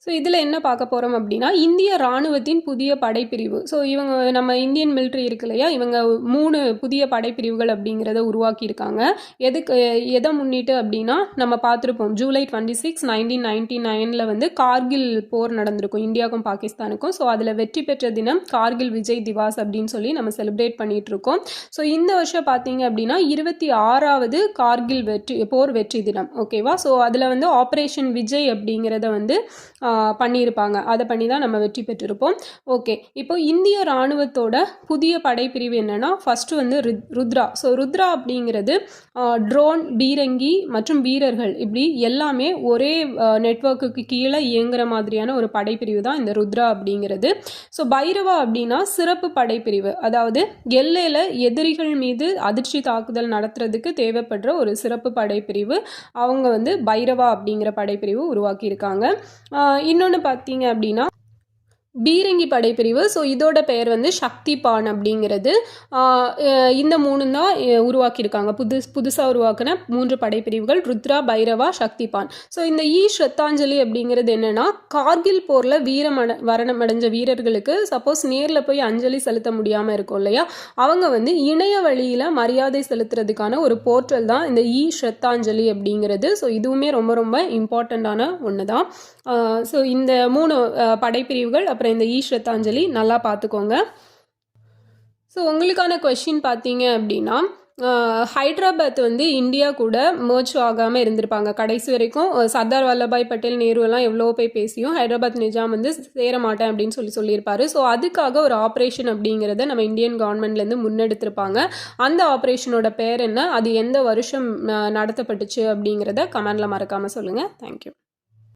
So இதில் என்ன பார்க்க போகிறோம் அப்படின்னா இந்திய இராணுவத்தின் புதிய படைப்பிரிவு. ஸோ இவங்க நம்ம இந்தியன் மிலிட்ரி இருக்கு இல்லையா, இவங்க 3 புதிய படைப்பிரிவுகள் அப்படிங்கிறத உருவாக்கியிருக்காங்க. எதை முன்னிட்டு அப்படின்னா நம்ம பார்த்துருப்போம் ஜூலை 26, 1999 வந்து கார்கில் போர் நடந்திருக்கும் இந்தியாவுக்கும் பாகிஸ்தானுக்கும். ஸோ அதில் வெற்றி பெற்ற தினம் கார்கில் விஜய் திவாஸ் அப்படின்னு சொல்லி நம்ம செலிப்ரேட் பண்ணிட்டு இருக்கோம். ஸோ இந்த வருஷம் பார்த்தீங்க அப்படின்னா 26வது கார்கில் போர் வெற்றி தினம். ஓகேவா? ஸோ அதில் வந்து ஆப்ரேஷன் விஜய் அப்படிங்கிறத வந்து பண்ணியிருப்பாங்க. அதை பண்ணி தான் நம்ம வெற்றி பெற்றிருப்போம். ஓகே, இப்போ இந்திய இராணுவத்தோட புதிய படைப்பிரிவு என்னன்னா ஃபர்ஸ்ட் வந்து ருத்ரா. ஸோ ருத்ரா அப்படிங்கிறது ட்ரோன், பீரங்கி மற்றும் வீரர்கள் இப்படி எல்லாமே ஒரே நெட்வொர்க்குக்கு கீழே இயங்குற மாதிரியான ஒரு படைப்பிரிவு தான் இந்த ருத்ரா அப்படிங்கிறது. ஸோ பைரவா அப்படின்னா சிறப்பு படைப்பிரிவு, அதாவது எல்லையில் எதிரிகள் மீது அதிர்ச்சி தாக்குதல் நடத்துறதுக்கு தேவைப்படுற ஒரு சிறப்பு படைப்பிரிவு. அவங்க வந்து பைரவா அப்படிங்கிற படைப்பிரிவு உருவாக்கியிருக்காங்க. இன்னொன்று பார்த்தீங்க அப்படின்னா பீரங்கி படைப்பிரிவு. ஸோ இதோட பெயர் வந்து சக்தி பான் அப்படிங்கிறது. இந்த 3 தான் உருவாக்கியிருக்காங்க. புதுசாக உருவாக்கின 3 படைப்பிரிவுகள் ருத்ரா, பைரவா, சக்தி பான். ஸோ இந்த ஸ்ரத்தாஞ்சலி அப்படிங்கிறது என்னென்னா கார்கில் போரில் மரணம் அடைஞ்ச வீரர்களுக்கு சப்போஸ் நேரில் போய் அஞ்சலி செலுத்த முடியாமல் இருக்கும் இல்லையா, அவங்க வந்து இணைய வழியில் மரியாதை செலுத்துறதுக்கான ஒரு போர்ட்டல் தான் இந்த ஸ்ரத்தாஞ்சலி அப்படிங்கிறது. ஸோ இதுவுமே ரொம்ப ரொம்ப இம்பார்ட்டண்ட்டான ஒன்று தான். ஸோ இந்த 3 படைப்பிரிவுகள் அப்புறம் இந்த ஸ்ரத்தாஞ்சலி நல்லா பார்த்துக்கோங்க. ஸோ உங்களுக்கான கொஸ்டின் பார்த்தீங்க அப்படின்னா ஹைதராபாத் வந்து இந்தியா கூட மர்ச் ஆகாமல் இருந்திருப்பாங்க கடைசி வரைக்கும். சர்தார் வல்லபாய் பட்டேல், நேரு எல்லாம் எவ்வளோ போய் பேசியும் ஹைதராபாத் நிஜாம் வந்து சேர மாட்டேன் அப்படின்னு சொல்லியிருப்பாரு. ஸோ அதுக்காக ஒரு ஆப்ரேஷன் அப்படிங்கிறத நம்ம இந்தியன் கவர்மெண்ட்லேருந்து முன்னெடுத்திருப்பாங்க. அந்த ஆப்ரேஷனோட பேர் என்ன, அது எந்த வருஷம் நடத்தப்பட்டுச்சு அப்படிங்கிறத கமெண்டில் மறக்காமல் சொல்லுங்கள். தேங்க்யூ.